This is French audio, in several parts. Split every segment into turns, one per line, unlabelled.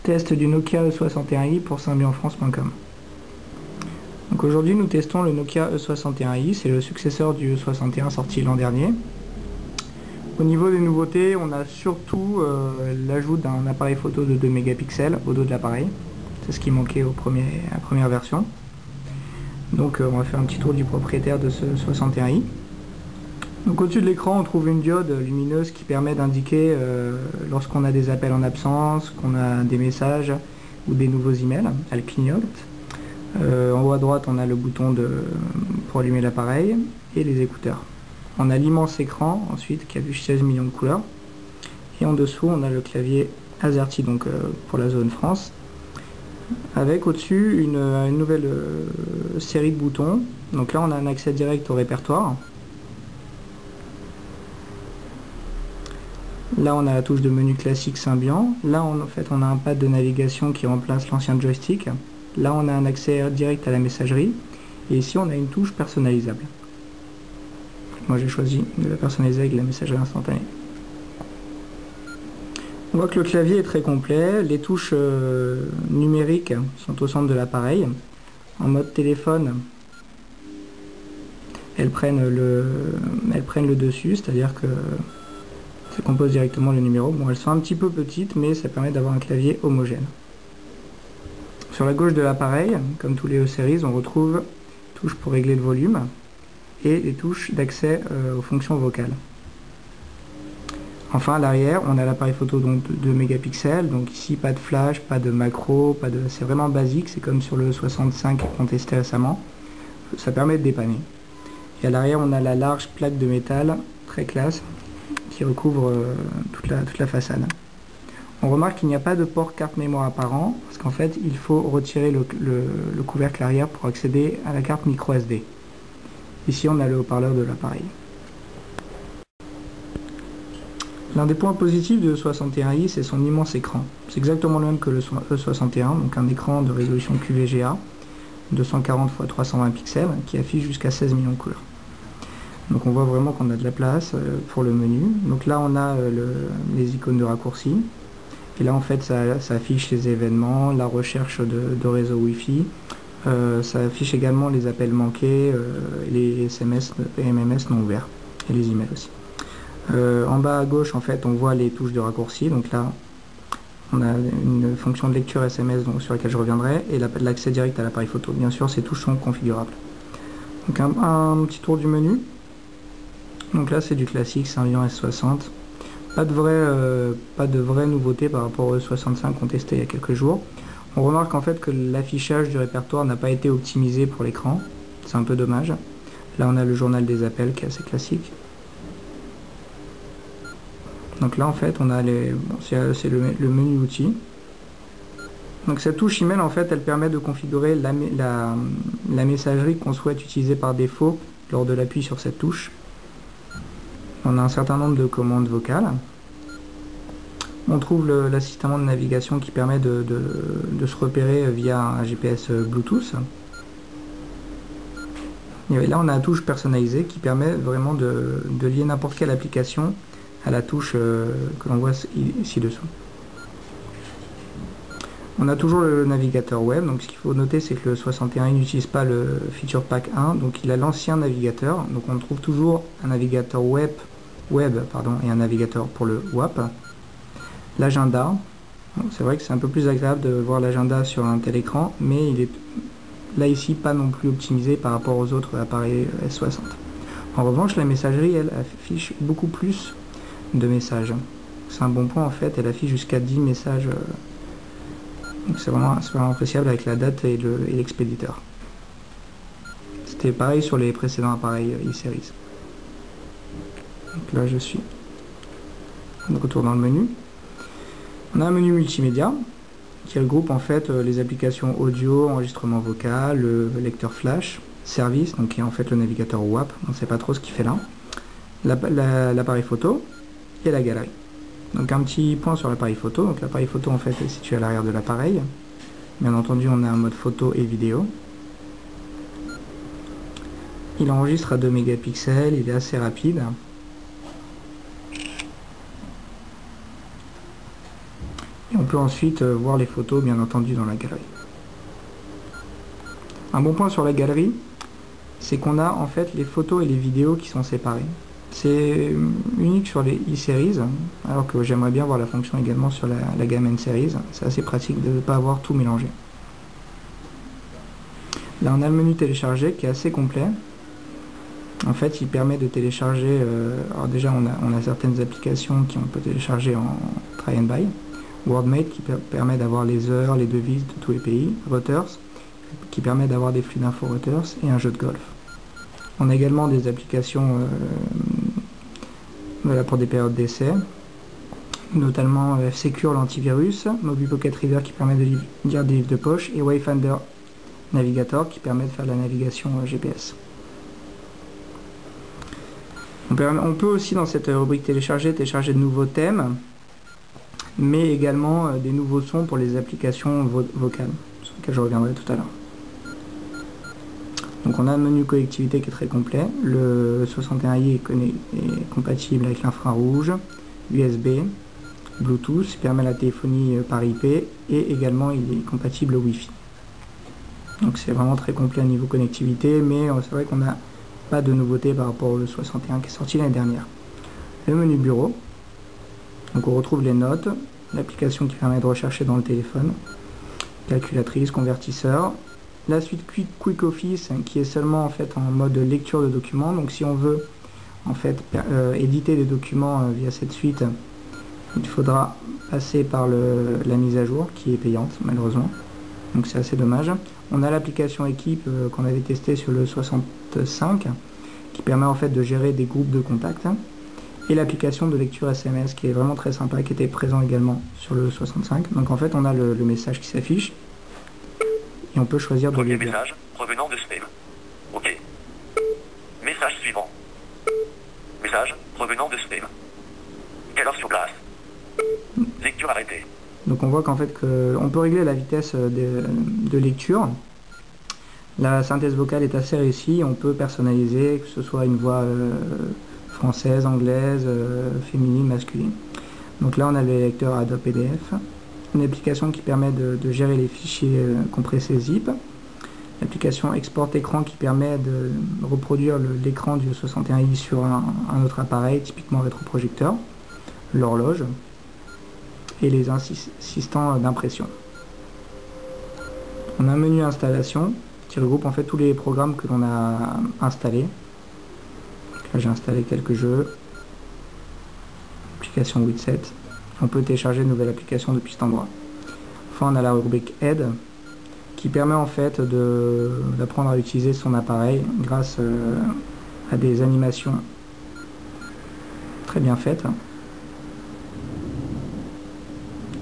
Test du Nokia E61i pour Symbianfrance.com. Donc aujourd'hui nous testons le Nokia E61i, c'est le successeur du E61 sorti l'an dernier. Au niveau des nouveautés, on a surtout l'ajout d'un appareil photo de 2 mégapixels au dos de l'appareil. C'est ce qui manquait à la première version. Donc on va faire un petit tour du propriétaire de ce 61i. Donc au-dessus de l'écran on trouve une diode lumineuse qui permet d'indiquer lorsqu'on a des appels en absence, qu'on a des messages ou des nouveaux emails, elle clignote. En haut à droite on a le bouton pour allumer l'appareil et les écouteurs. On a l'immense écran ensuite qui affiche 16 millions de couleurs. Et en dessous on a le clavier AZERTY donc pour la zone France, avec au-dessus une nouvelle série de boutons. Donc là on a un accès direct au répertoire. Là on a la touche de menu classique Symbian. Là en fait on a un pad de navigation qui remplace l'ancien joystick. Là on a un accès direct à la messagerie. Et ici on a une touche personnalisable. Moi j'ai choisi de la personnaliser avec la messagerie instantanée. On voit que le clavier est très complet. Les touches numériques sont au centre de l'appareil. En mode téléphone, elles prennent le dessus, c'est-à-dire que ça compose directement le numéro. Bon, elles sont un petit peu petites, mais ça permet d'avoir un clavier homogène. Sur la gauche de l'appareil, comme tous les E-Series, on retrouve touches pour régler le volume et les touches d'accès aux fonctions vocales. Enfin à l'arrière, on a l'appareil photo donc de 2 mégapixels, donc ici pas de flash, pas de macro, c'est vraiment basique, c'est comme sur le 65 qu'on testait récemment. Ça permet de dépanner. Et à l'arrière, on a la large plaque de métal, très classe, qui recouvre toute la façade. On remarque qu'il n'y a pas de port carte mémoire apparent, parce qu'en fait, il faut retirer le couvercle arrière pour accéder à la carte micro SD. Ici, on a le haut-parleur de l'appareil. L'un des points positifs de E61i, c'est son immense écran. C'est exactement le même que le E61, donc un écran de résolution QVGA, 240 x 320 pixels, qui affiche jusqu'à 16 millions de couleurs. Donc on voit vraiment qu'on a de la place pour le menu. Donc là on a les icônes de raccourci. Et là en fait ça affiche les événements, la recherche de réseau Wi-Fi. Ça affiche également les appels manqués, les SMS et MMS non ouverts. Et les emails aussi. En bas à gauche en fait on voit les touches de raccourci. Donc là on a une fonction de lecture SMS donc, sur laquelle je reviendrai. Et l'accès direct à l'appareil photo. Bien sûr ces touches sont configurables. Donc un petit tour du menu. Donc là c'est du classique Symbian S60, pas de vraie nouveauté par rapport au E65 qu'on testait il y a quelques jours. On remarque en fait que l'affichage du répertoire n'a pas été optimisé pour l'écran, c'est un peu dommage. Là on a le journal des appels qui est assez classique. Donc là en fait on a c'est le menu outils. Donc cette touche email en fait elle permet de configurer la messagerie qu'on souhaite utiliser par défaut lors de l'appui sur cette touche. On a un certain nombre de commandes vocales. On trouve l'assistant de navigation qui permet de se repérer via un GPS Bluetooth. Et là on a la touche personnalisée qui permet vraiment de lier n'importe quelle application à la touche que l'on voit ci-dessous. On a toujours le navigateur web, donc ce qu'il faut noter c'est que le 61 n'utilise pas le Feature Pack 1, donc il a l'ancien navigateur, donc on trouve toujours un navigateur web et un navigateur pour le WAP. L'agenda, c'est vrai que c'est un peu plus agréable de voir l'agenda sur un tel écran, mais il est là ici pas non plus optimisé par rapport aux autres appareils S60. En revanche la messagerie elle affiche beaucoup plus de messages. C'est un bon point en fait, elle affiche jusqu'à 10 messages. C'est vraiment appréciable avec la date et l'expéditeur. C'était pareil sur les précédents appareils E-Series. Donc là je suis de retour dans le menu. On a un menu multimédia qui regroupe en fait les applications audio, enregistrement vocal, le lecteur flash, service, donc qui est en fait le navigateur WAP, on ne sait pas trop ce qu'il fait là, l'appareil photo et la galerie. Donc un petit point sur l'appareil photo. Donc l'appareil photo en fait est situé à l'arrière de l'appareil. Bien entendu on a un mode photo et vidéo. Il enregistre à 2 mégapixels, il est assez rapide. Et on peut ensuite voir les photos bien entendu dans la galerie. Un bon point sur la galerie, c'est qu'on a en fait les photos et les vidéos qui sont séparées. C'est unique sur les e-series, alors que j'aimerais bien voir la fonction également sur la gamme N-series. C'est assez pratique de ne pas avoir tout mélangé. Là on a le menu télécharger qui est assez complet. En fait il permet de télécharger, alors déjà on a certaines applications qu'on peut télécharger en try and buy. WorldMate qui permet d'avoir les heures, les devises de tous les pays. Reuters qui permet d'avoir des flux d'infos Reuters et un jeu de golf. On a également des applications pour des périodes d'essai, notamment F-Secure l'antivirus, Mobile Pocket Reader qui permet de lire des livres de poche et Wayfinder Navigator qui permet de faire de la navigation GPS. On peut aussi dans cette rubrique télécharger de nouveaux thèmes, mais également des nouveaux sons pour les applications vocales, sur lesquelles je reviendrai tout à l'heure. Donc on a un menu connectivité qui est très complet. Le 61i est compatible avec l'infrarouge, USB, Bluetooth, qui permet la téléphonie par IP, et également il est compatible au Wi-Fi. Donc c'est vraiment très complet au niveau connectivité, mais c'est vrai qu'on n'a pas de nouveauté par rapport au 61 qui est sorti l'année dernière. Le menu bureau, donc on retrouve les notes, l'application qui permet de rechercher dans le téléphone, calculatrice, convertisseur, la suite Quick Office qui est seulement en fait en mode lecture de documents. Donc si on veut en fait éditer des documents via cette suite, il faudra passer par la mise à jour qui est payante malheureusement. Donc c'est assez dommage. On a l'application équipe qu'on avait testé sur le 65 qui permet en fait de gérer des groupes de contacts, et l'application de lecture SMS qui est vraiment très sympa, qui était présent également sur le 65. Donc en fait on a le message qui s'affiche et on peut choisir de lire.
Message provenant de spam. OK. Message suivant. Message provenant de spam. Quelle heure sur place? Lecture arrêtée.
Donc on voit qu'en fait on peut régler la vitesse de lecture. La synthèse vocale est assez réussie, on peut personnaliser, que ce soit une voix française, anglaise, féminine, masculine. Donc là on a le lecteur Adobe PDF, une application qui permet de gérer les fichiers compressés zip, l'application export écran qui permet de reproduire l'écran du 61i sur un autre appareil, typiquement rétroprojecteur, l'horloge, et les assistants d'impression. On a un menu installation qui regroupe en fait tous les programmes que l'on a installés. Là j'ai installé quelques jeux, application Widset. On peut télécharger une nouvelle application depuis cet endroit. Enfin on a la rubrique aide qui permet en fait d'apprendre à utiliser son appareil grâce à des animations très bien faites,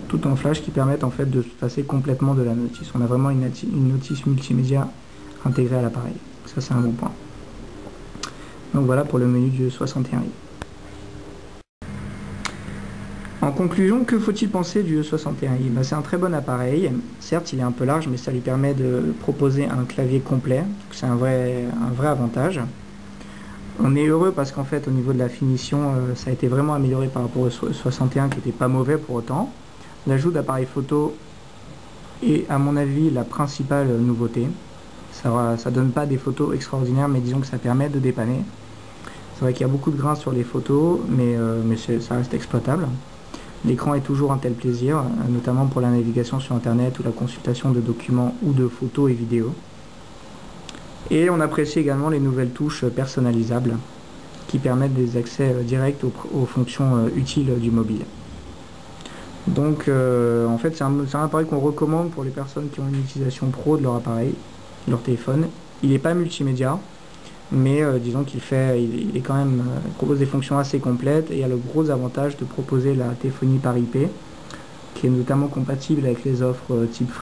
tout en flash, qui permettent en fait de se passer complètement de la notice. On a vraiment une notice multimédia intégrée à l'appareil. Ça c'est un bon point. Donc voilà pour le menu du 61i. En conclusion, que faut-il penser du E61i? C'est un très bon appareil. Certes, il est un peu large, mais ça lui permet de proposer un clavier complet. C'est un vrai avantage. On est heureux parce qu'en fait, au niveau de la finition, ça a été vraiment amélioré par rapport au 61 qui n'était pas mauvais pour autant. L'ajout d'appareils photo est, à mon avis, la principale nouveauté. Ça donne pas des photos extraordinaires, mais disons que ça permet de dépanner. C'est vrai qu'il y a beaucoup de grains sur les photos, mais ça reste exploitable. L'écran est toujours un tel plaisir, notamment pour la navigation sur internet ou la consultation de documents ou de photos et vidéos. Et on apprécie également les nouvelles touches personnalisables qui permettent des accès directs aux fonctions utiles du mobile. Donc en fait c'est un appareil qu'on recommande pour les personnes qui ont une utilisation pro de leur appareil, de leur téléphone. Il n'est pas multimédia, mais disons qu'il est quand même, il propose des fonctions assez complètes, et il a le gros avantage de proposer la téléphonie par IP, qui est notamment compatible avec les offres type